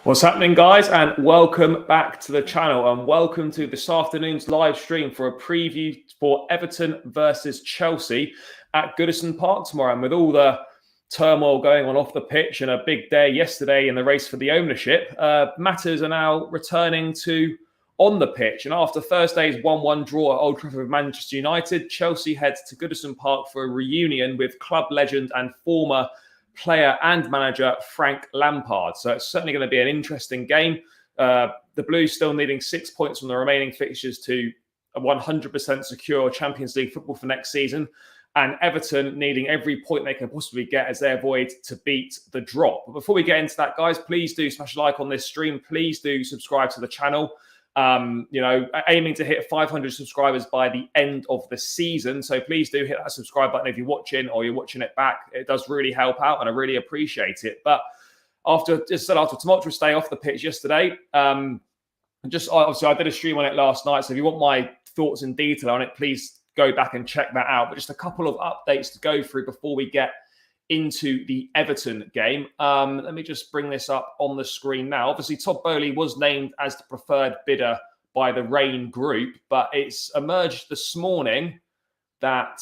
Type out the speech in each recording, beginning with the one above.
What's happening, guys, and welcome back to the channel, and welcome to this afternoon's live stream for a preview for Everton versus Chelsea at Goodison Park tomorrow. And with all the turmoil going on off the pitch and a big day yesterday in the race for the ownership, matters are now returning to on the pitch. And after Thursday's 1-1 draw at Old Trafford with Manchester United, Chelsea heads to Goodison Park for a reunion with club legend and former player and manager Frank Lampard. So it's certainly going to be an interesting game. The Blues still needing 6 points from the remaining fixtures to 100% secure Champions League football for next season. And Everton needing every point they can possibly get as they avoid to beat the drop. But before we get into that, guys, please do smash a like on this stream. Please do subscribe to the channel. Aiming to hit 500 subscribers by the end of the season. So please do hit that subscribe button if you're watching or you're watching it back. It does really help out and I really appreciate it. But after tumultuous day off the pitch yesterday, I did a stream on it last night. So if you want my thoughts in detail on it, please go back and check that out. But just a couple of updates to go through before we get into the Everton game. Let me just bring this up on the screen now. Obviously, Todd Boehly was named as the preferred bidder by the Rain Group, but it's emerged this morning that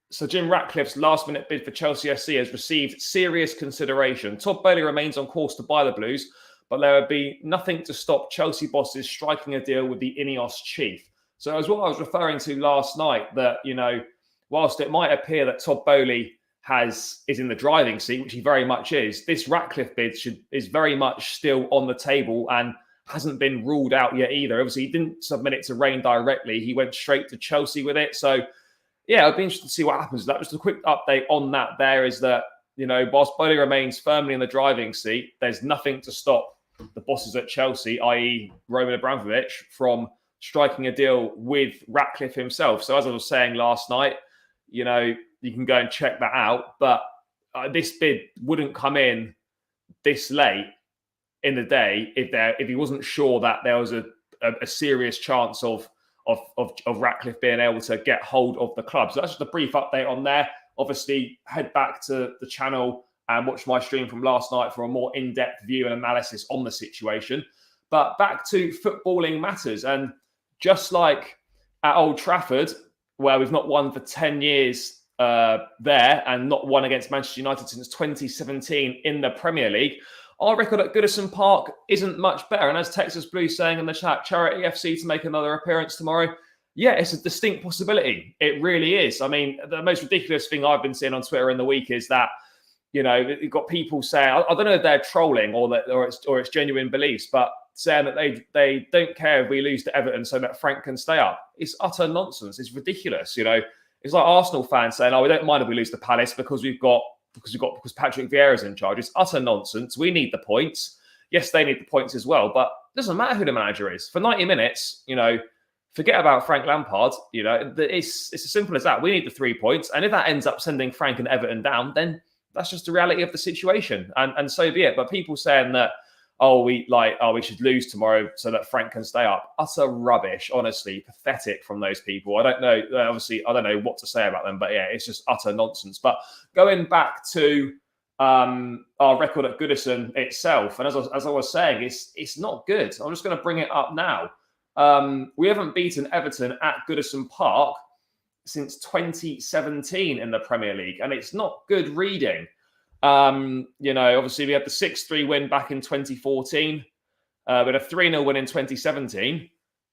Sir Jim Ratcliffe's last-minute bid for Chelsea SC has received serious consideration. Todd Boehly remains on course to buy the Blues, but there would be nothing to stop Chelsea bosses striking a deal with the Ineos chief. So as what I was referring to last night, that, whilst it might appear that Todd Boehly is in the driving seat, which he very much is, this Ratcliffe bid is very much still on the table and hasn't been ruled out yet either. Obviously, he didn't submit it to Rain directly. He went straight to Chelsea with it. So, yeah, I'd be interested to see what happens. That was a quick update on that. There is that, whilst Boehly remains firmly in the driving seat, there's nothing to stop the bosses at Chelsea, i.e. Roman Abramovich, from striking a deal with Ratcliffe himself. So as I was saying last night, you can go and check that out. But this bid wouldn't come in this late in the day if he wasn't sure that there was a serious chance of Ratcliffe being able to get hold of the club. So that's just a brief update on there. Obviously, head back to the channel and watch my stream from last night for a more in-depth view and analysis on the situation. But back to footballing matters. And just like at Old Trafford, where we've not won for 10 years there and not won against Manchester United since 2017 in the Premier League, our record at Goodison Park isn't much better. And as Texas Blues saying in the chat, Charity FC to make another appearance tomorrow. Yeah, it's a distinct possibility. It really is. I mean, the most ridiculous thing I've been seeing on Twitter in the week is that, you've got people saying, I don't know if they're trolling or it's genuine beliefs, but saying that they don't care if we lose to Everton so that Frank can stay up. It's utter nonsense. It's ridiculous. It's like Arsenal fans saying, we don't mind if we lose to Palace because Patrick Vieira's in charge. It's utter nonsense. We need the points. Yes, they need the points as well, but it doesn't matter who the manager is. For 90 minutes, forget about Frank Lampard. It's as simple as that. We need the 3 points. And if that ends up sending Frank and Everton down, then that's just the reality of the situation. And so be it. But people saying that, we should lose tomorrow so that Frank can stay up. Utter rubbish, honestly, pathetic from those people. I don't know. Obviously, I don't know what to say about them, but yeah, it's just utter nonsense. But going back to our record at Goodison itself, and as I was saying, it's not good. I'm just going to bring it up now. We haven't beaten Everton at Goodison Park since 2017 in the Premier League, and it's not good reading. Obviously we had the 6-3 win back in 2014. We had a 3-0 win in 2017.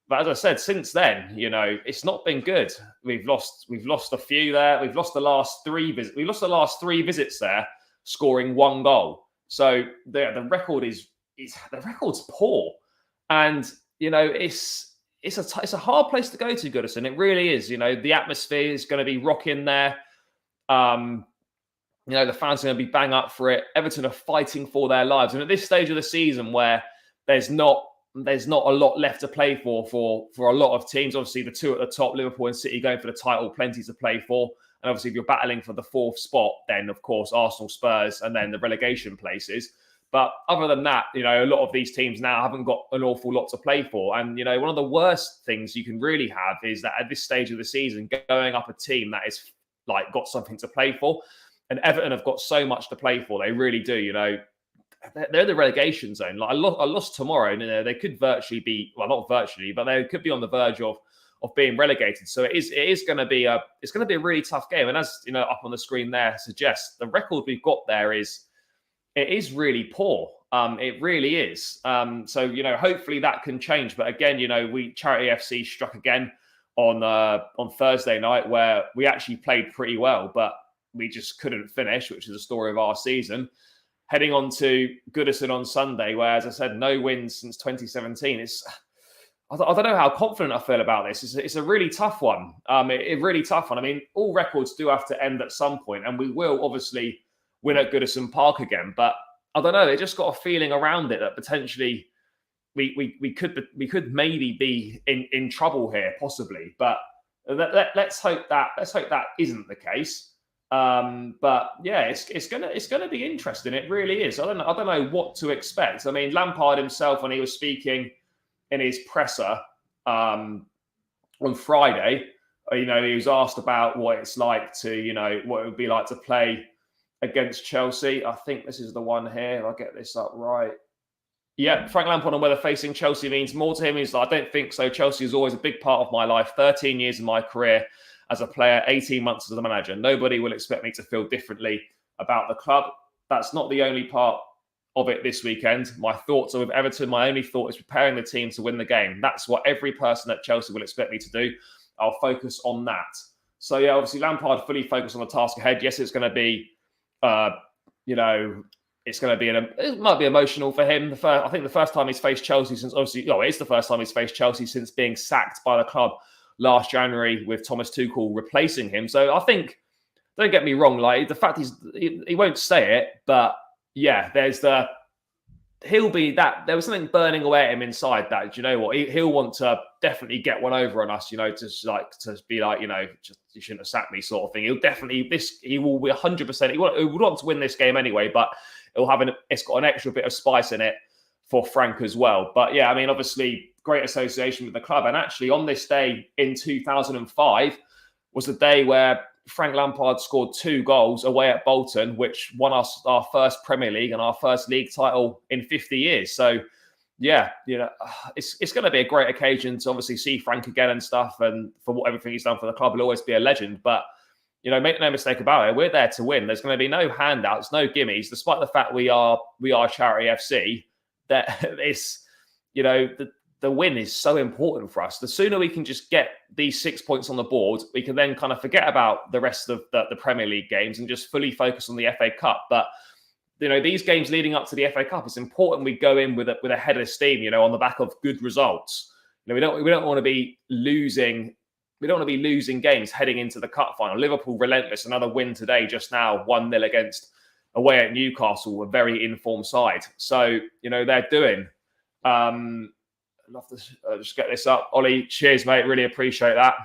But as I said, since then, it's not been good. We've lost a few there. We've lost the last 3 visits. We lost the last 3 visits there, scoring 1 goal. So the record is the record's poor. And it's a hard place to go to, Goodison. It really is. The atmosphere is going to be rocking there. The fans are going to be bang up for it. Everton are fighting for their lives. And at this stage of the season where there's not a lot left to play for a lot of teams, obviously the 2 at the top, Liverpool and City going for the title, plenty to play for. And obviously if you're battling for the 4th spot, then of course Arsenal, Spurs, and then the relegation places. But other than that, a lot of these teams now haven't got an awful lot to play for. And, one of the worst things you can really have is that at this stage of the season, going up a team that is got something to play for. And Everton have got so much to play for. They really do, they're in the relegation zone. Like, I lost tomorrow, and they could virtually be, well, not virtually, but they could be on the verge of being relegated. So it is going to be a really tough game. And as up on the screen there suggests, the record we've got there is really poor. It really is. So hopefully that can change. But again, Charity FC struck again on Thursday night, where we actually played pretty well, but we just couldn't finish, which is the story of our season. Heading on to Goodison on Sunday, where, as I said, no wins since 2017. I don't know how confident I feel about this. It's a really tough one. Really tough one. I mean, all records do have to end at some point, and we will obviously win at Goodison Park again. But I don't know. They just got a feeling around it that potentially we could maybe be in trouble here, possibly. But let's hope that isn't the case. But yeah, it's gonna be interesting. It really is. I don't know what to expect. I mean, Lampard himself, when he was speaking in his presser on Friday, he was asked about what it's like to, what it would be like to play against Chelsea. I think this is the one here. If I get this up right. Yeah, Frank Lampard on whether facing Chelsea means more to him. He's like, I don't think so. Chelsea is always a big part of my life. 13 years in my career as a player, 18 months as a manager. Nobody will expect me to feel differently about the club. That's not the only part of it this weekend. My thoughts are with Everton. My only thought is preparing the team to win the game. That's what every person at Chelsea will expect me to do. I'll focus on that. So yeah, obviously Lampard fully focused on the task ahead. Yes, it's going to be, it's going to be it might be emotional for him. I think the first time he's faced Chelsea since, obviously, it's the first time he's faced Chelsea since being sacked by the club last January with Thomas Tuchel replacing him. So I think, don't get me wrong, like the fact he won't say it, but yeah, there was something burning away at him inside that, do you know what? He'll want to definitely get one over on us, to be like, just, you shouldn't have sacked me sort of thing. He will be 100%. He would want to win this game anyway, but it's got an extra bit of spice in it for Frank as well. But yeah, I mean, obviously great association with the club. And actually on this day in 2005 was the day where Frank Lampard scored 2 goals away at Bolton, which won us our first Premier League and our first league title in 50 years. So, yeah, it's going to be a great occasion to obviously see Frank again and stuff. And for everything he's done for the club, he'll always be a legend. But, make no mistake about it, we're there to win. There's going to be no handouts, no gimmies, despite the fact we are Charity FC. That it's, the win is so important for us. The sooner we can just get these 6 points on the board, we can then kind of forget about the rest of the Premier League games and just fully focus on the FA Cup. But, these games leading up to the FA Cup, it's important we go in with a head of steam, on the back of good results. We don't want to be losing. We don't want to be losing games heading into the cup final. Liverpool relentless. Another win today, just now, 1-0 against away at Newcastle, a very informed side. So, they're doing. I'd love to just get this up. Ollie, cheers, mate. Really appreciate that.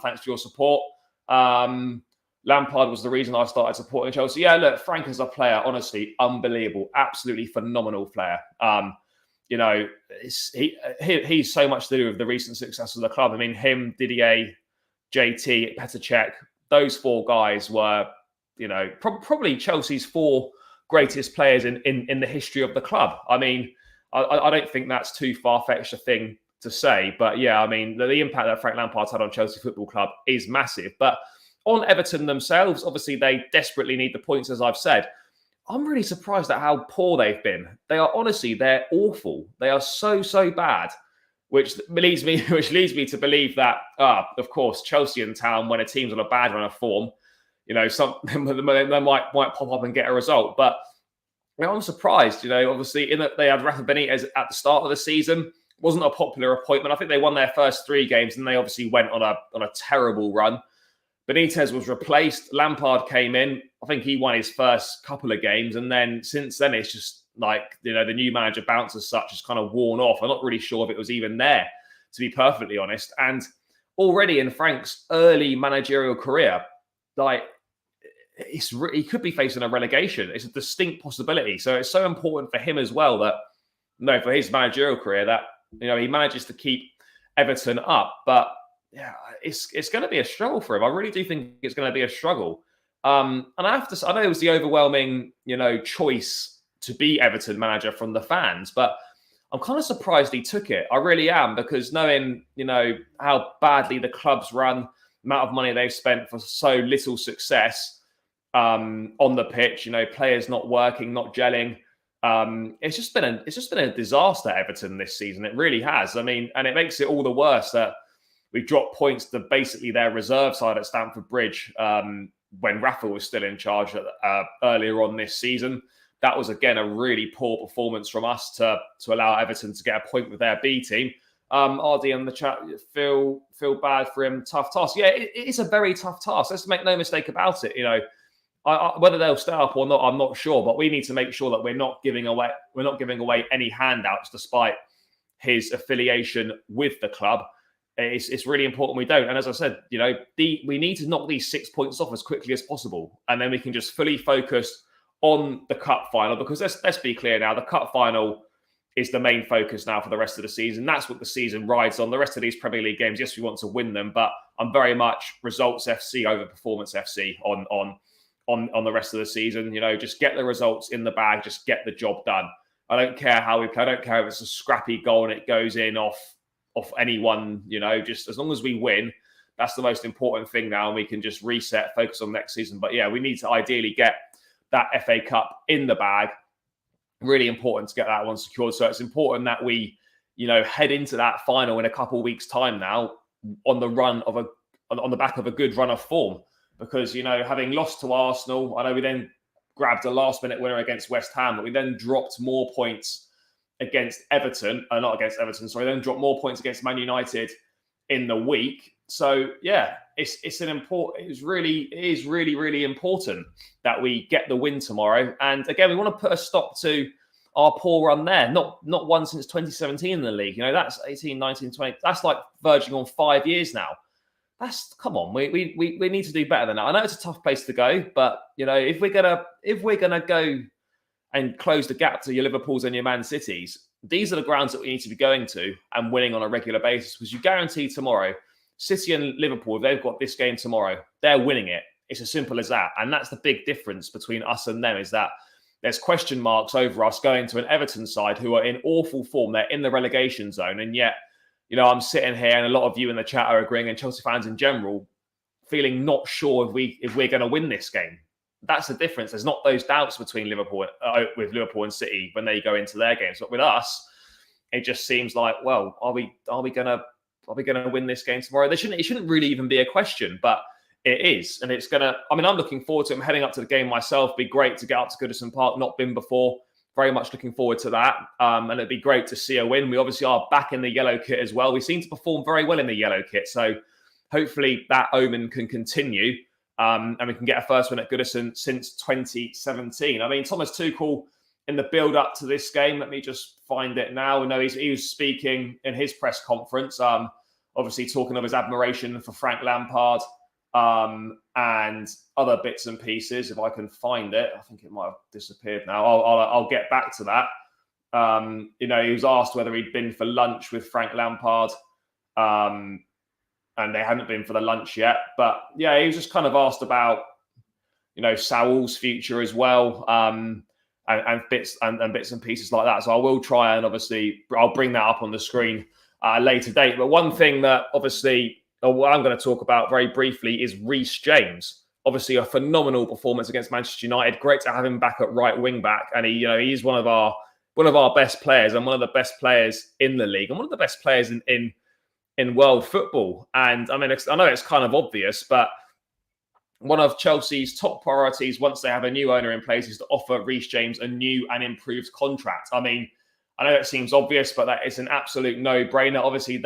Thanks for your support. Lampard was the reason I started supporting Chelsea. Yeah, look, Frank as a player, honestly, unbelievable. Absolutely phenomenal player. He's so much to do with the recent success of the club. I mean, him, Didier, JT, Petr Cech, those 4 guys were, probably Chelsea's 4 greatest players in the history of the club. I mean, I don't think that's too far-fetched a thing to say. But yeah, I mean, the impact that Frank Lampard's had on Chelsea Football Club is massive. But on Everton themselves, obviously they desperately need the points, as I've said. I'm really surprised at how poor they've been. They're awful. They are so bad, which leads me to believe that, of course, Chelsea in town, when a team's on a bad run of form, they might pop up and get a result. But I'm surprised, obviously, in that they had Rafa Benitez at the start of the season. Wasn't a popular appointment. I think they won their first 3 games and they obviously went on a terrible run. Benitez was replaced. Lampard came in. I think he won his first couple of games. And then since then, it's just like, the new manager bounce as such has kind of worn off. I'm not really sure if it was even there, to be perfectly honest. And already in Frank's early managerial career, he could be facing a relegation. It's a distinct possibility. So it's so important for him as well for his managerial career that, he manages to keep Everton up. But yeah, it's going to be a struggle for him. I really do think it's going to be a struggle. And I know it was the overwhelming, choice to be Everton manager from the fans. But I'm kind of surprised he took it. I really am, because knowing, how badly the club's run, amount of money they've spent for so little success on the pitch, players not working, not gelling. It's just been a disaster, Everton, this season. It really has. I mean, and it makes it all the worse that we've dropped points to basically their reserve side at Stamford Bridge when Rafa was still in charge earlier on this season. That was, again, a really poor performance from us to allow Everton to get a point with their B team. RD in the chat, feel bad for him. Tough task. Yeah, it is a very tough task. Let's make no mistake about it. Whether they'll stay up or not, I'm not sure. But we need to make sure that we're not giving away any handouts, despite his affiliation with the club. It's really important we don't. And as I said, we need to knock these 6 points off as quickly as possible, and then we can just fully focus on the cup final, because let's be clear now, the cup final is the main focus now for the rest of the season. That's what the season rides on. The rest of these Premier League games, yes, we want to win them, but I'm very much results FC over performance FC on the rest of the season. Just get the results in the bag, just get the job done. I don't care how we play. I don't care if it's a scrappy goal and it goes in off anyone, just as long as we win, that's the most important thing now, and we can just reset, focus on next season. But yeah, we need to ideally get that FA Cup in the bag. Really important to get that one secured. So it's important that we, head into that final in a couple of weeks' time now on the back of a good run of form. Because, having lost to Arsenal, I know we then grabbed a last-minute winner against West Ham, but we then dropped more points against Everton. Not against Everton, sorry. Then dropped more points against Man United in the week. So yeah, it is really important that we get the win tomorrow. And again, we want to put a stop to our poor run there. Not one since 2017 in the league. That's 18, 19, 20. That's like verging on 5 years now. Come on. We need to do better than that. I know it's a tough place to go, but if we're gonna go and close the gap to your Liverpools and your Man Cities, these are the grounds that we need to be going to and winning on a regular basis, because you guarantee tomorrow, City and Liverpool, if they've got this game tomorrow, they're winning it. It's as simple as that. And that's the big difference between us and them, is that there's question marks over us going to an Everton side who are in awful form. They're in the relegation zone. And yet, I'm sitting here, and a lot of you in the chat are agreeing, and Chelsea fans in general, feeling not sure if we're going to win this game. That's the difference. There's not those doubts between Liverpool and City when they go into their games. But with us, it just seems like, well, are we going to win this game tomorrow? It shouldn't really even be a question, but it is. And it's going to, I'm looking forward to it. I'm heading up to the game myself. Be great to get up to Goodison Park. Not been before. Very much looking forward to that. And it'd be great to see a win. We obviously are back in the yellow kit as well. We seem to perform very well in the yellow kit. So hopefully that omen can continue. And we can get a first win at Goodison since 2017. Thomas Tuchel, in the build-up to this game, let me just find it now. He was speaking in his press conference, obviously talking of his admiration for Frank Lampard and other bits and pieces. If I can find it, I think it might have disappeared now. I'll get back to that. He was asked whether he'd been for lunch with Frank Lampard, and they hadn't been for the lunch yet. But yeah, he was just kind of asked about, Saul's future as well. And bits and pieces like that. So I will try and obviously I'll bring that up on the screen later date. But one thing that obviously what I'm going to talk about very briefly is Reece James. Obviously a phenomenal performance against Manchester United. Great to have him back at right wing back, and he's one of our best players, and one of the best players in the league, and one of the best players in world football. And I know it's kind of obvious, but one of Chelsea's top priorities once they have a new owner in place is to offer Reece James a new and improved contract. I know it seems obvious, but that is an absolute no-brainer. Obviously,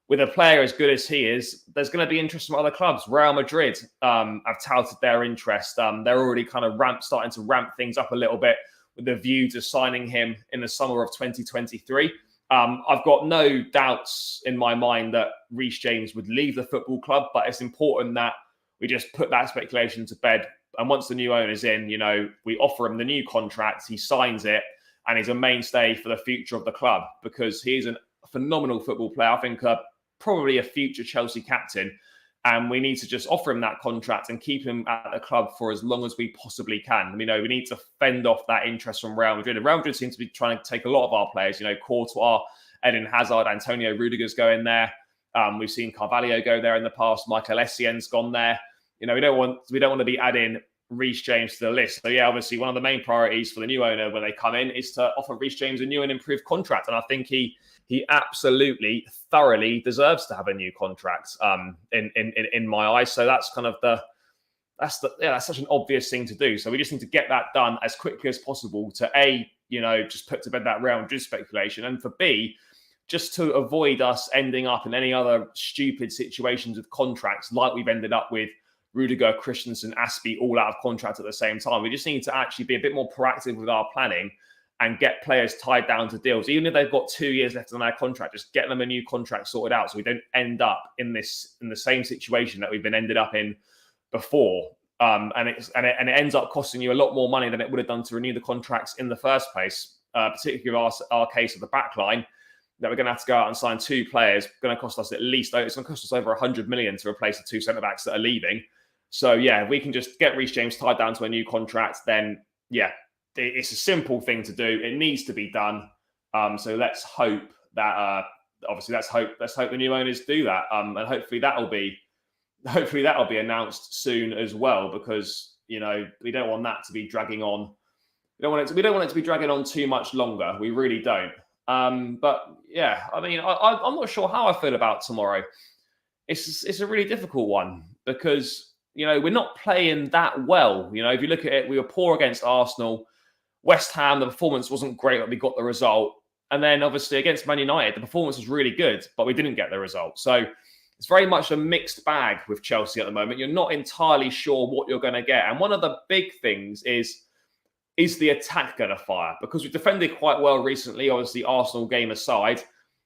with a player as good as he is, there's going to be interest from other clubs. Real Madrid have touted their interest. They're already kind of starting to ramp things up a little bit with a view to signing him in the summer of 2023. I've got no doubts in my mind that Reece James would leave the football club, but it's important that we just put that speculation to bed. And once the new owner's in, we offer him the new contract, he signs it, and he's a mainstay for the future of the club, because he's a phenomenal football player. I think probably a future Chelsea captain. And we need to just offer him that contract and keep him at the club for as long as we possibly can. We need to fend off that interest from Real Madrid. And Real Madrid seems to be trying to take a lot of our players. Courtois, Eden Hazard, Antonio Rudiger's going there. We've seen Carvalho go there in the past. Michael Essien's gone there. We don't want to be adding Reece James to the list. So yeah, obviously one of the main priorities for the new owner when they come in is to offer Reece James a new and improved contract. And I think he absolutely thoroughly deserves to have a new contract in my eyes. So that's kind of that's such an obvious thing to do. So we just need to get that done as quickly as possible to just put to bed that Real Madrid speculation, and for B, just to avoid us ending up in any other stupid situations with contracts like we've ended up with Rudiger, Christensen, Aspie all out of contract at the same time. We just need to actually be a bit more proactive with our planning and get players tied down to deals. Even if they've got 2 years left on their contract, just get them a new contract sorted out so we don't end up in the same situation that we've been ended up in before. And it ends up costing you a lot more money than it would have done to renew the contracts in the first place, particularly our case of the back line, that we're going to have to go out and sign 2 players. Going to cost us it's going to cost us over 100 million to replace the 2 centre-backs that are leaving. So yeah, if we can just get Reece James tied down to a new contract, then yeah, it's a simple thing to do. It needs to be done. So let's hope that let's hope the new owners do that. And hopefully that'll be announced soon as well, because we don't want that to be dragging on. We don't want it to be dragging on too much longer. We really don't. But yeah, I mean, I'm not sure how I feel about tomorrow. It's a really difficult one because we're not playing that well. If you look at it, we were poor against Arsenal. West Ham, the performance wasn't great, but we got the result. And then obviously against Man United, the performance was really good, but we didn't get the result. So it's very much a mixed bag with Chelsea at the moment. You're not entirely sure what you're going to get. And one of the big things is the attack going to fire? Because we've defended quite well recently, obviously Arsenal game aside.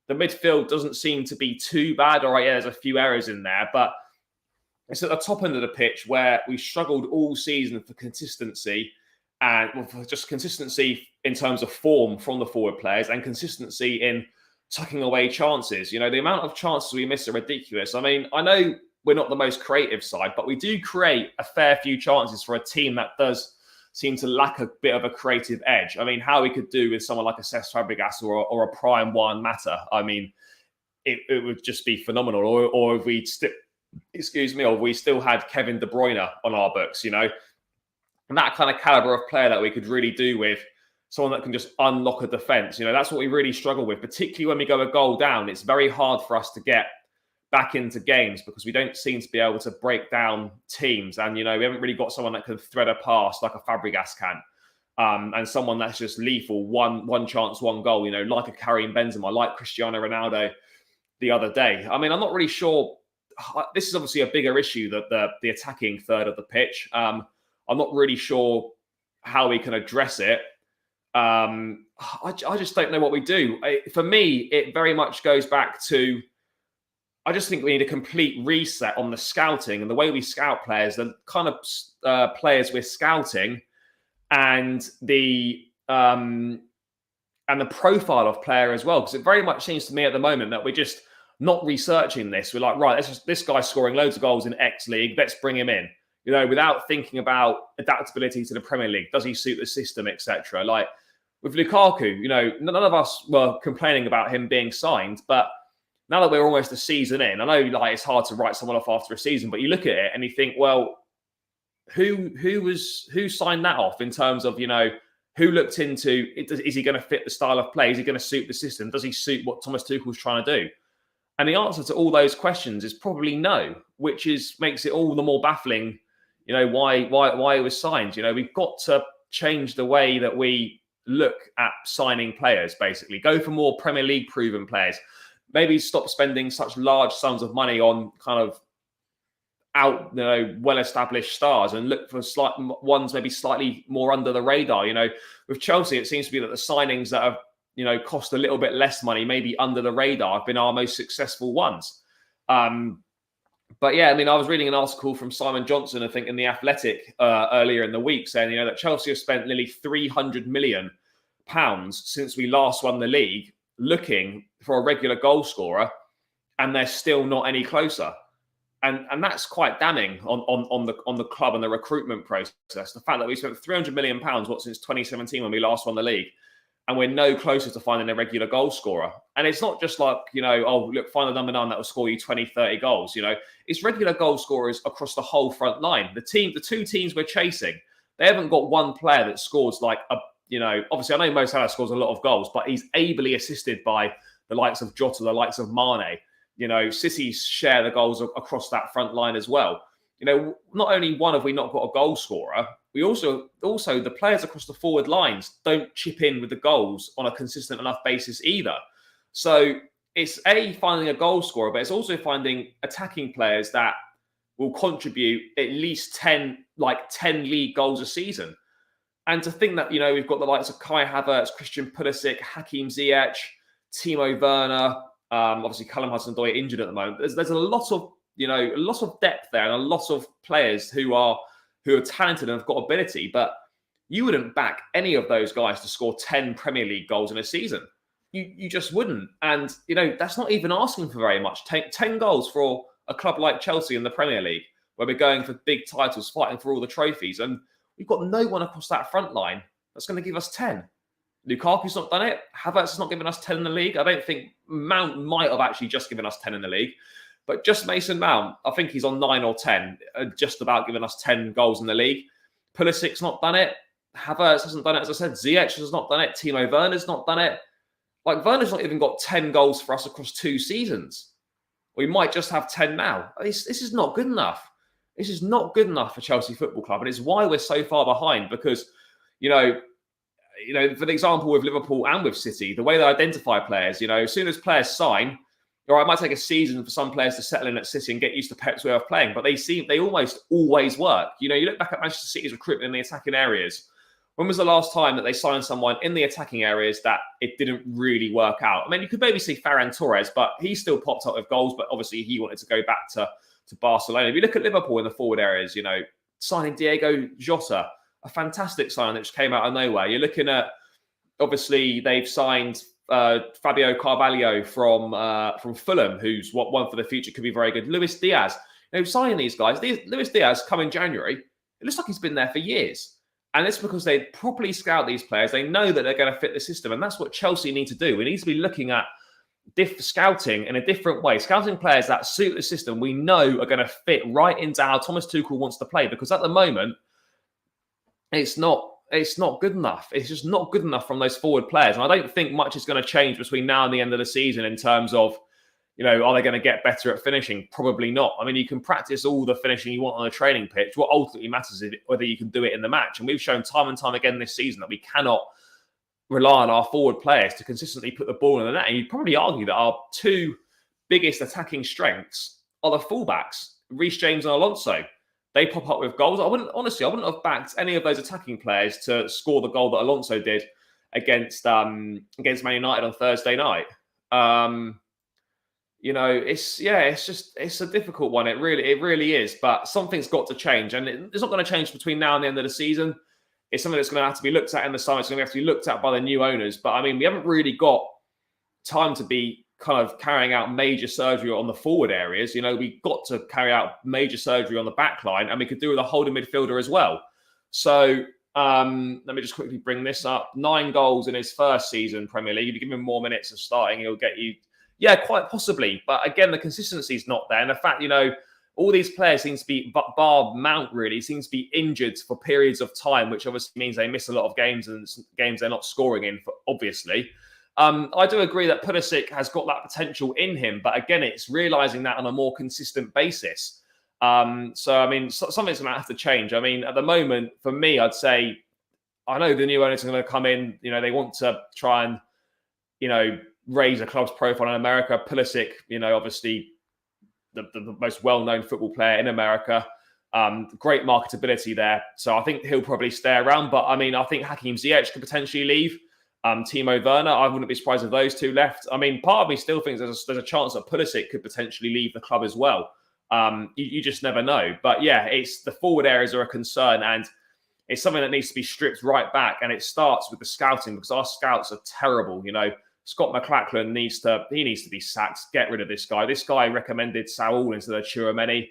The midfield doesn't seem to be too bad. All right, yeah, there's a few errors in there, but it's at the top end of the pitch where we struggled all season for consistency, and just consistency in terms of form from the forward players and consistency in tucking away chances. The amount of chances we miss are ridiculous. I mean, I know we're not the most creative side, but we do create a fair few chances for a team that does seem to lack a bit of a creative edge. I mean, how we could do with someone like a Cesc Fabregas or a prime Juan Mata, I mean, it would just be phenomenal. Or if we or we still had Kevin De Bruyne on our books, and that kind of caliber of player that we could really do with someone that can just unlock a defense. That's what we really struggle with, particularly when we go a goal down. It's very hard for us to get back into games because we don't seem to be able to break down teams. And, we haven't really got someone that can thread a pass like a Fabregas can. And someone that's just lethal, one chance, one goal, like a Karim Benzema, like Cristiano Ronaldo the other day. I mean, I'm not really sure. This is obviously a bigger issue, that the attacking third of the pitch. I'm not really sure how we can address it. I just don't know what we do. For me, it very much goes back to, I just think we need a complete reset on the scouting and the way we scout players, the kind of players we're scouting, and the profile of player as well. Because it very much seems to me at the moment that we're just not researching this. We're like, right, this guy's scoring loads of goals in X League. Let's bring him in. Without thinking about adaptability to the Premier League. Does he suit the system, etc.? Like with Lukaku, none of us were complaining about him being signed, but now that we're almost a season in, I know it's hard to write someone off after a season, but you look at it and you think, well, who signed that off in terms of, who looked into, is he going to fit the style of play? Is he going to suit the system? Does he suit what Thomas Tuchel's trying to do? And the answer to all those questions is probably no, which makes it all the more baffling, why it was signed. We've got to change the way that we look at signing players, basically. Go for more Premier League proven players. Maybe stop spending such large sums of money on kind of well-established stars and look for ones maybe slightly more under the radar. With Chelsea, it seems to be that the signings that have, cost a little bit less money, maybe under the radar, have been our most successful ones. But yeah, I mean, I was reading an article from Simon Johnson, I think, in The Athletic earlier in the week, saying, that Chelsea have spent nearly £300 million since we last won the league looking for a regular goal scorer, and they're still not any closer. And that's quite damning on the club and the recruitment process. The fact that we spent £300 million since 2017 when we last won the league, and we're no closer to finding a regular goal scorer. And it's not just like, oh, look, find the number 9 that will score you 20, 30 goals. It's regular goal scorers across the whole front line. The two teams we're chasing, they haven't got one player that scores like obviously I know Mo Salah scores a lot of goals, but he's ably assisted by the likes of Jota, the likes of Mane. City share the goals across that front line as well. Not only have we not got a goal scorer, we also the players across the forward lines don't chip in with the goals on a consistent enough basis either. So it's finding a goal scorer, but it's also finding attacking players that will contribute at least 10 league goals a season. And to think that, we've got the likes of Kai Havertz, Christian Pulisic, Hakim Ziyech, Timo Werner, obviously Callum Hudson-Odoi injured at the moment. There's a lot of depth there and a lot of players who are talented and have got ability, but you wouldn't back any of those guys to score 10 Premier League goals in a season. You just wouldn't. And, that's not even asking for very much. 10 goals for a club like Chelsea in the Premier League, where we're going for big titles, fighting for all the trophies. And we've got no one across that front line that's going to give us 10. Lukaku's not done it. Havertz has not given us 10 in the league. I don't think Mount might have actually just given us 10 in the league. But just Mason Mount, I think he's on 9 or 10, just about giving us 10 goals in the league. Pulisic's not done it. Havertz hasn't done it. As I said, Ziyech has not done it. Timo Werner's not done it. Werner's not even got 10 goals for us across 2 seasons. We might just have 10 now. This is not good enough. This is not good enough for Chelsea Football Club. And it's why we're so far behind because, for the example with Liverpool and with City, the way they identify players, as soon as players sign, all right, it might take a season for some players to settle in at City and get used to Pep's way of playing, but they almost always work. You look back at Manchester City's recruitment in the attacking areas. When was the last time that they signed someone in the attacking areas that it didn't really work out? I mean, you could maybe see Ferran Torres, but he still popped up with goals, but obviously he wanted to go back to Barcelona. If you look at Liverpool in the forward areas, signing Diego Jota, a fantastic signing that just came out of nowhere. You're looking at, obviously, they've signed Fabio Carvalho from Fulham, who's one for the future, could be very good. Luis Diaz. Signing these guys. Luis Diaz come in January. It looks like he's been there for years. And it's because they properly scout these players. They know that they're going to fit the system. And that's what Chelsea need to do. We need to be looking at scouting in a different way. Scouting players that suit the system we know are going to fit right into how Thomas Tuchel wants to play. Because at the moment, it's not good enough. It's just not good enough from those forward players. And I don't think much is going to change between now and the end of the season in terms of, are they going to get better at finishing? Probably not. I mean, you can practice all the finishing you want on a training pitch. What ultimately matters is whether you can do it in the match. And we've shown time and time again this season that we cannot rely on our forward players to consistently put the ball in the net. And you'd probably argue that our 2 biggest attacking strengths are the fullbacks, Reece James and Alonso. They pop up with goals. I wouldn't have backed any of those attacking players to score the goal that Alonso did against Man United on Thursday night. It's a difficult one. It really is. But something's got to change, and it's not going to change between now and the end of the season. It's something that's going to have to be looked at in the summer. It's going to have to be looked at by the new owners. But I mean, we haven't really got time to be kind of carrying out major surgery on the forward areas. We got to carry out major surgery on the back line, and we could do with a holding midfielder as well. So let me just quickly bring this up. 9 goals in his first season Premier League. If you give him more minutes of starting, he'll get you, quite possibly. But again, the consistency is not there. And the fact, all these players seem to be, bar Mount really, seems to be injured for periods of time, which obviously means they miss a lot of games and games they're not scoring in, obviously. I do agree that Pulisic has got that potential in him, but again, it's realising that on a more consistent basis. Something's going to have to change. I mean, at the moment, for me, I'd say, I know the new owners are going to come in, they want to try and, raise a club's profile in America. Pulisic, obviously the most well-known football player in America, great marketability there. So I think he'll probably stay around, but I mean, I think Hakim Ziyech could potentially leave. Timo Werner, I wouldn't be surprised if those 2 left. I mean, part of me still thinks there's a chance that Pulisic could potentially leave the club as well. You just never know. But yeah, it's the forward areas are a concern, and it's something that needs to be stripped right back. And it starts with the scouting, because our scouts are terrible. Scott McLachlan needs to be sacked. Get rid of this guy. This guy recommended Saul instead of Chouameni.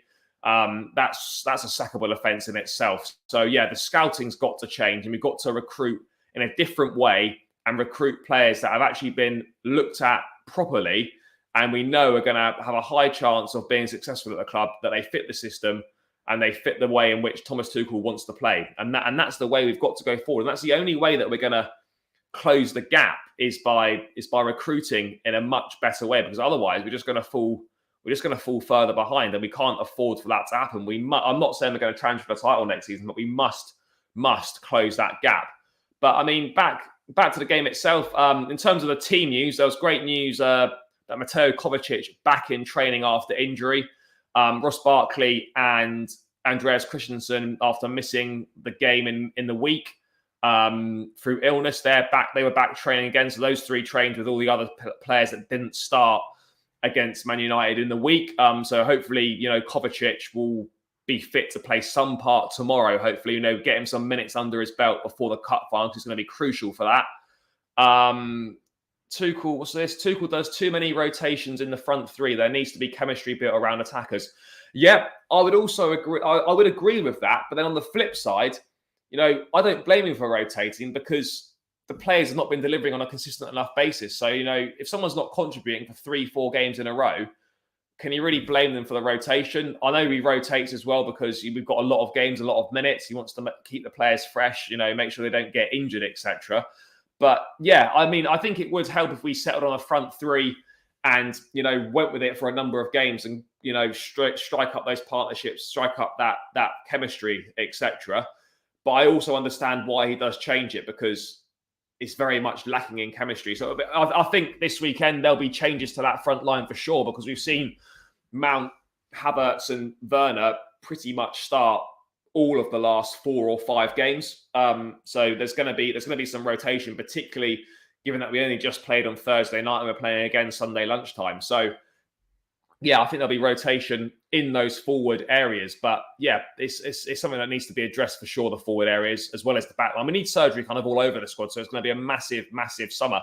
That's a sackable offence in itself. So yeah, the scouting's got to change, and we've got to recruit in a different way and recruit players that have actually been looked at properly, and we know are going to have a high chance of being successful at the club, that they fit the system and they fit the way in which Thomas Tuchel wants to play. And that's the way we've got to go forward. And that's the only way that we're going to close the gap is by recruiting in a much better way, because otherwise we're just going to fall further behind, and we can't afford for that to happen. I'm not saying we're going to transfer the title next season, but we must close that gap. But I mean, back to the game itself. In terms of the team news, there was great news that Mateo Kovacic back in training after injury. Ross Barkley and Andreas Christensen, after missing the game in the week through illness, they were back training again. So those three trained with all the other players that didn't start against Man United in the week. So hopefully, Kovacic will be fit to play some part tomorrow. Hopefully, get him some minutes under his belt before the cup final, because it's going to be crucial for that. Tuchel, what's this? Tuchel does too many rotations in the front three. There needs to be chemistry built around attackers. Yeah, I would also agree. I would agree with that. But then on the flip side, I don't blame him for rotating, because the players have not been delivering on a consistent enough basis. So, if someone's not contributing for 3-4 games in a row, can you really blame them for the rotation? I know he rotates as well because we've got a lot of games, a lot of minutes. He wants to keep the players fresh, make sure they don't get injured, etc. But yeah, I mean, I think it would help if we settled on a front three and, went with it for a number of games and, strike up those partnerships, strike up that chemistry, etc. But I also understand why he does change it, because it's very much lacking in chemistry. So I think this weekend there'll be changes to that front line for sure, because we've seen Mount, Havertz and Werner pretty much start all of the last 4 or 5 games. So there's going to be some rotation, particularly given that we only just played on Thursday night and we're playing again Sunday lunchtime. So yeah, I think there'll be rotation in those forward areas. But yeah, it's something that needs to be addressed for sure, the forward areas as well as the back line. We need surgery kind of all over the squad, so it's going to be a massive, massive summer.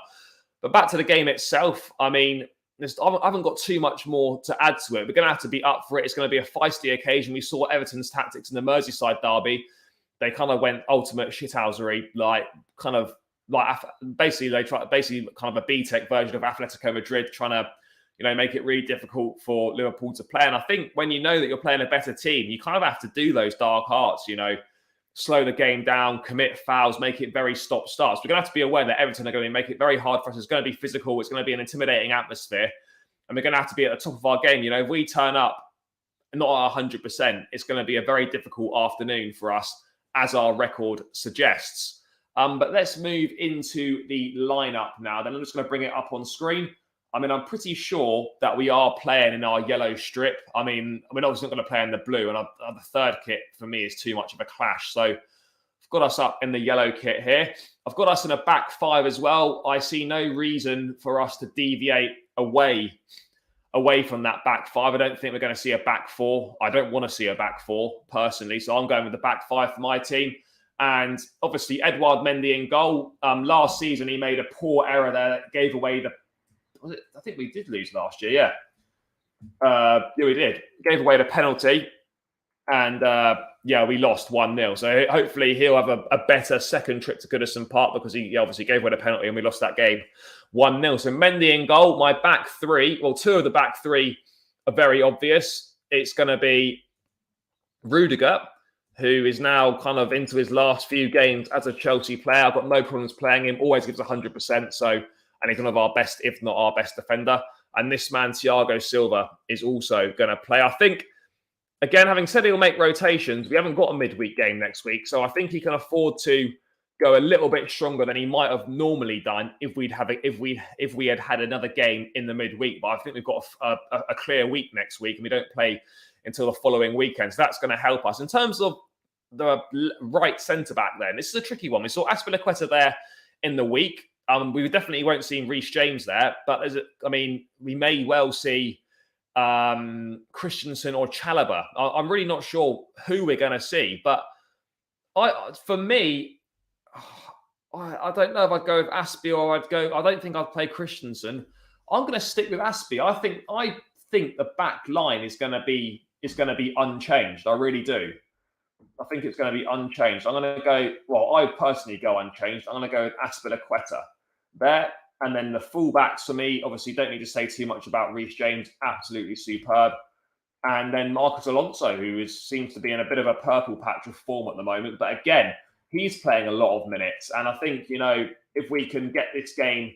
But back to the game itself, I mean, I haven't got too much more to add to it. We're going to have to be up for it. It's going to be a feisty occasion. We saw Everton's tactics in the Merseyside derby. They kind of went ultimate shithousery, basically they tried kind of a B-Tech version of Atletico Madrid, trying to make it really difficult for Liverpool to play. And I think when you know that you're playing a better team, you kind of have to do those dark arts, slow the game down, commit fouls, make it very stop-starts. We're going to have to be aware that Everton are going to make it very hard for us. It's going to be physical. It's going to be an intimidating atmosphere. And we're going to have to be at the top of our game. If we turn up not at 100%, it's going to be a very difficult afternoon for us, as our record suggests. But let's move into the lineup now. Then I'm just going to bring it up on screen. I mean, I'm pretty sure that we are playing in our yellow strip. I mean, we're obviously not going to play in the blue, and the third kit for me is too much of a clash. So I've got us up in the yellow kit here. I've got us in a back five as well. I see no reason for us to deviate away from that back five. I don't think we're going to see a back four. I don't want to see a back four personally. So I'm going with the back five for my team. And obviously, Edouard Mendy in goal. Last season, he made a poor error there that gave away I think we did lose last year, yeah. Yeah, we did. Gave away the penalty, and we lost 1-0. So hopefully he'll have a better second trip to Goodison Park, because he obviously gave away the penalty and we lost that game 1-0. So Mendy in goal. My back three, well, 2 of the back 3 are very obvious. It's going to be Rudiger, who is now kind of into his last few games as a Chelsea player. I've got no problems playing him. Always gives 100%. And he's one of our best, if not our best defender. And this man, Thiago Silva, is also going to play. I think, again, having said he'll make rotations, we haven't got a midweek game next week. So I think he can afford to go a little bit stronger than he might have normally done if we had had another game in the midweek. But I think we've got a clear week next week, and we don't play until the following weekend. So that's going to help us. In terms of the right centre-back then, this is a tricky one. We saw Azpilicueta there in the week. We definitely won't see Reece James there, but we may well see Christensen or Chalobah. I'm really not sure who we're going to see, but for me, I don't know if I'd go with Aspie or I don't think I'd play Christensen. I'm going to stick with Aspie. I think the back line is going to be unchanged. I really do. I think it's going to be unchanged. I'm going to go. Well, I personally go unchanged. I'm going to go with Aspilicueta there, and then the fullbacks for me. Obviously, don't need to say too much about Reece James. Absolutely superb. And then Marcos Alonso, who seems to be in a bit of a purple patch of form at the moment. But again, he's playing a lot of minutes. And I think, if we can get this game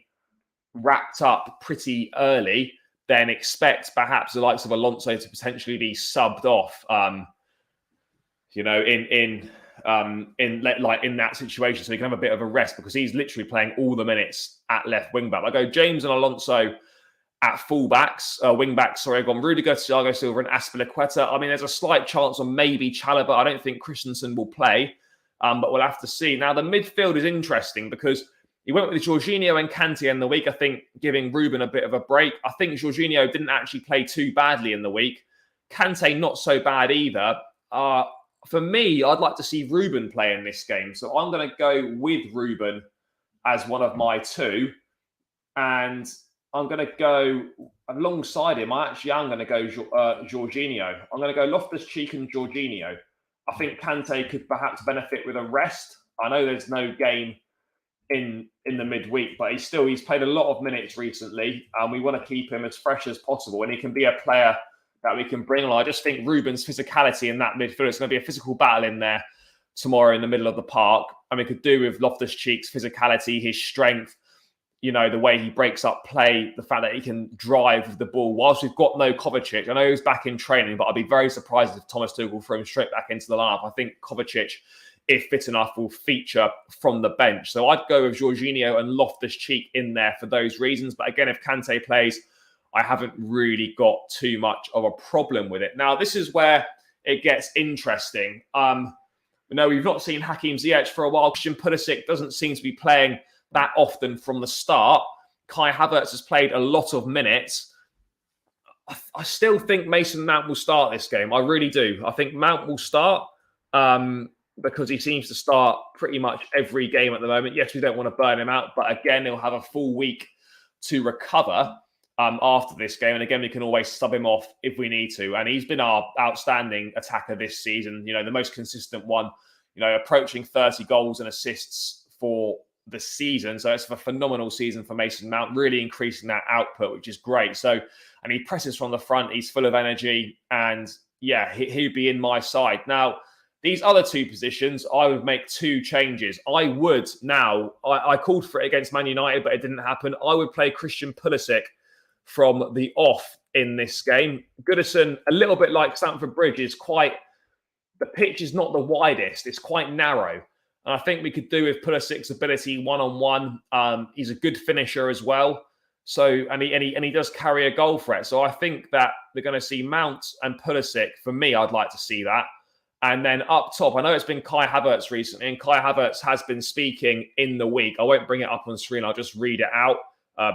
wrapped up pretty early, then expect perhaps the likes of Alonso to potentially be subbed off, in that situation. So he can have a bit of a rest because he's literally playing all the minutes at left wing back. I go James and Alonso at wing backs. I've gone Rudiger, Thiago Silva, and Aspilicueta. I mean, there's a slight chance on maybe Chalobah. I don't think Christensen will play, but we'll have to see. Now, the midfield is interesting because he went with Jorginho and Kante in the week, I think, giving Ruben a bit of a break. I think Jorginho didn't actually play too badly in the week. Kante, not so bad either. For me, I'd like to see Ruben play in this game. So I'm going to go with Ruben as one of my two. And I'm going to go alongside him. I'm going to go Jorginho. I'm going to go Loftus-Cheek and Jorginho. I think Kante could perhaps benefit with a rest. I know there's no game in the midweek, but he's played a lot of minutes recently, and we want to keep him as fresh as possible. And he can be a player that we can bring on. I just think Ruben's physicality in that midfield, it's going to be a physical battle in there tomorrow in the middle of the park. And we could do with Loftus-Cheek's physicality, his strength, the way he breaks up play, the fact that he can drive with the ball. Whilst we've got no Kovacic, I know he's back in training, but I'd be very surprised if Thomas Tuchel threw him straight back into the lineup. I think Kovacic, if fit enough, will feature from the bench. So I'd go with Jorginho and Loftus-Cheek in there for those reasons. But again, if Kante plays, I haven't really got too much of a problem with it. Now, this is where it gets interesting. We've not seen Hakim Ziyech for a while. Christian Pulisic doesn't seem to be playing that often from the start. Kai Havertz has played a lot of minutes. I still think Mason Mount will start this game. I really do. I think Mount will start because he seems to start pretty much every game at the moment. Yes, we don't want to burn him out, but again, he'll have a full week to recover after this game. And again, we can always sub him off if we need to. And he's been our outstanding attacker this season, the most consistent one, approaching 30 goals and assists for the season. So it's a phenomenal season for Mason Mount, really increasing that output, which is great. So, and he presses from the front. He's full of energy. And yeah, he'd be in my side. Now, these other two positions, I would make two changes. I called for it against Man United, but it didn't happen. I would play Christian Pulisic from the off in this game. Goodison, a little bit like Stamford Bridge, the pitch is not the widest. It's quite narrow. And I think we could do with Pulisic's ability one-on-one. He's a good finisher as well. So, and he does carry a goal threat. So I think that we're going to see Mount and Pulisic. For me, I'd like to see that. And then up top, I know it's been Kai Havertz recently, and Kai Havertz has been speaking in the week. I won't bring it up on screen. I'll just read it out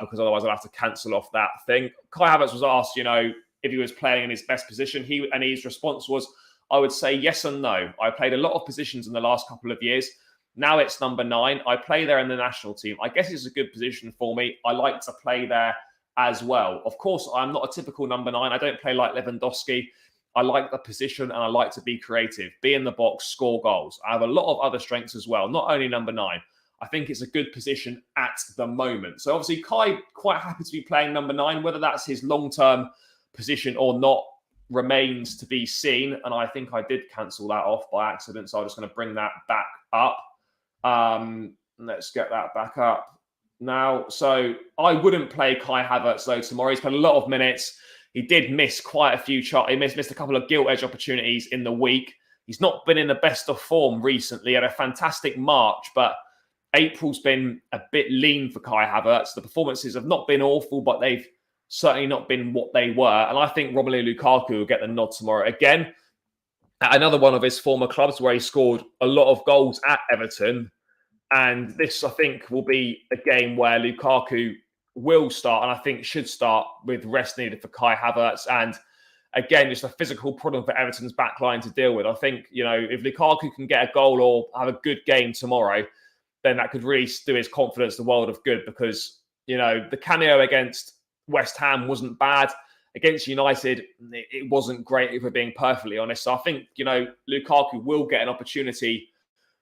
because otherwise I'll have to cancel off that thing. Kai Havertz was asked, if he was playing in his best position. His response was, I would say yes and no. I played a lot of positions in the last couple of years. Now it's number 9. I play there in the national team. I guess it's a good position for me. I like to play there as well. Of course, I'm not a typical number 9. I don't play like Lewandowski. I like the position and I like to be creative, be in the box, score goals. I have a lot of other strengths as well, not only number 9. I think it's a good position at the moment. So obviously Kai quite happy to be playing number 9, whether that's his long-term position or not remains to be seen. And I think I did cancel that off by accident. So I'm just going to bring that back up. Let's get that back up now. So I wouldn't play Kai Havertz though tomorrow. He's played a lot of minutes. He did miss quite a few shots. He missed a couple of gilt edge opportunities in the week. He's not been in the best of form recently. He had a fantastic March, but April's been a bit lean for Kai Havertz. The performances have not been awful, but they've certainly not been what they were. And I think Romelu Lukaku will get the nod tomorrow again at another one of his former clubs where he scored a lot of goals at Everton. And this, I think, will be a game where Lukaku will start, and I think should start with rest needed for Kai Havertz. And again, just a physical problem for Everton's backline to deal with. I think, if Lukaku can get a goal or have a good game tomorrow, then that could really do his confidence the world of good, because, you know, the cameo against West Ham wasn't bad. Against United, it wasn't great, if we're being perfectly honest. So I think, you know, Lukaku will get an opportunity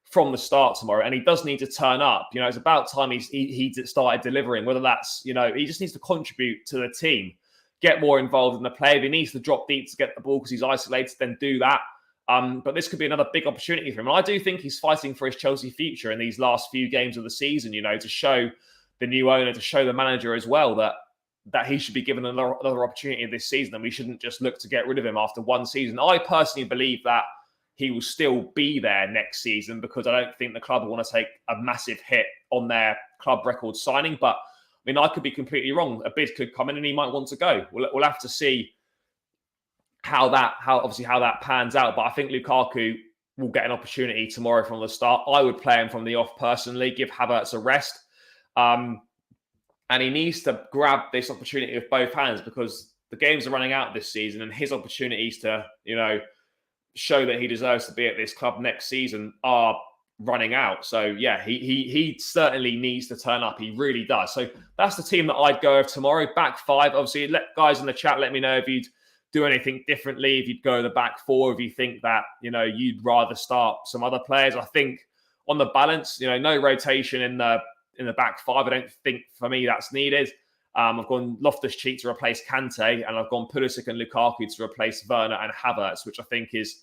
from the start tomorrow, and he does need to turn up. You know, it's about time he started delivering, whether that's, you know, he just needs to contribute to the team, get more involved in the play. If he needs to drop deep to get the ball because he's isolated, then do that. But this could be another big opportunity for him. And I do think he's fighting for his Chelsea future in these last few games of the season, you know, to show the new owner, to show the manager as well that he should be given another opportunity this season, and we shouldn't just look to get rid of him after one season. I personally believe that he will still be there next season, because I don't think the club will want to take a massive hit on their club record signing. But I mean, I could be completely wrong. A bid could come in and he might want to go. We'll have to see how that pans out. But I think Lukaku will get an opportunity tomorrow from the start. I would play him from the off personally, give Havertz a rest. And he needs to grab this opportunity with both hands, because the games are running out this season, and his opportunities to, you know, show that he deserves to be at this club next season are running out. So yeah, he certainly needs to turn up. He really does. So that's the team that I'd go with tomorrow. Back five. Obviously, let guys in the chat let me know if you'd do anything differently, if you'd go the back four, if you think that, you know, you'd rather start some other players. I think on the balance, you know, no rotation in the back five. I don't think, for me, that's needed. I've gone Loftus-Cheek to replace Kante, and I've gone Pulisic and Lukaku to replace Werner and Havertz, which I think is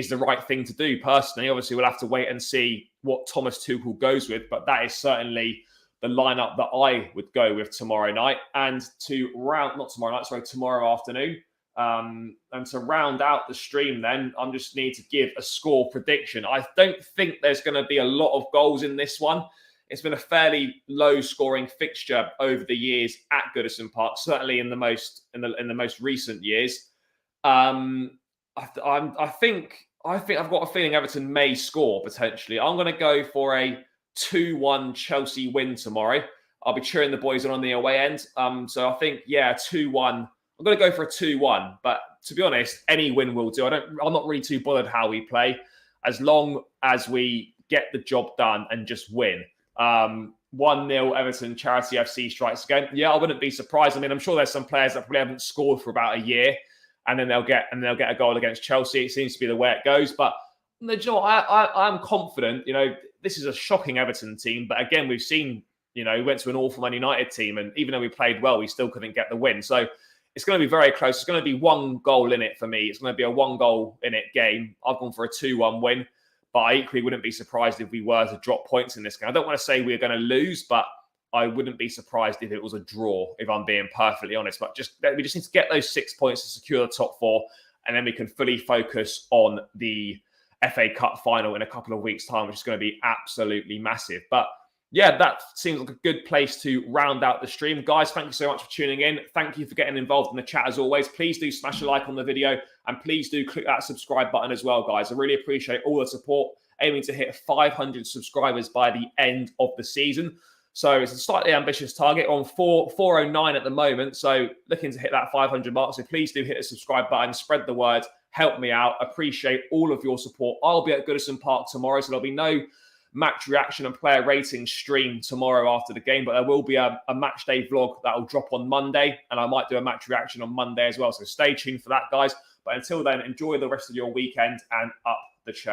the right thing to do personally. Obviously, we'll have to wait and see what Thomas Tuchel goes with, but that is certainly the lineup that I would go with tomorrow night. And tomorrow afternoon. And to round out the stream then, I just need to give a score prediction. I don't think there's going to be a lot of goals in this one. It's been a fairly low-scoring fixture over the years at Goodison Park, certainly in the most recent years. I think I've got a feeling Everton may score potentially. I'm going to go for a 2-1 Chelsea win tomorrow. I'll be cheering the boys on the away end. So I think 2-1. I'm going to go for a 2-1. But to be honest, any win will do. I'm not really too bothered how we play, as long as we get the job done and just win. 1-0 Everton, Charity FC strikes again. Yeah, I wouldn't be surprised. I mean, I'm sure there's some players that probably haven't scored for about a year, and then they'll get a goal against Chelsea. It seems to be the way it goes. But I'm confident. You know, this is a shocking Everton team, but again, we've seen, you know, we went to an awful Man United team, and even though we played well, we still couldn't get the win. So it's going to be very close. It's going to be one goal in it for me. It's going to be a one goal in it game. I've gone for a 2-1 win. But I equally wouldn't be surprised if we were to drop points in this game. I don't want to say we're going to lose, but I wouldn't be surprised if it was a draw, if I'm being perfectly honest. But we just need to get those 6 points to secure the top four, and then we can fully focus on the FA Cup final in a couple of weeks' time, which is going to be absolutely massive. But yeah, that seems like a good place to round out the stream. Guys, thank you so much for tuning in. Thank you for getting involved in the chat as always. Please do smash a like on the video, and please do click that subscribe button as well, guys. I really appreciate all the support, aiming to hit 500 subscribers by the end of the season. So it's a slightly ambitious target, on 409 at the moment. So looking to hit that 500 mark. So please do hit the subscribe button, spread the word, help me out. Appreciate all of your support. I'll be at Goodison Park tomorrow, so there'll be no match reaction and player rating stream tomorrow after the game, but there will be a match day vlog that will drop on Monday, and I might do a match reaction on Monday as well. So stay tuned for that, guys. But until then, enjoy the rest of your weekend, and up the church.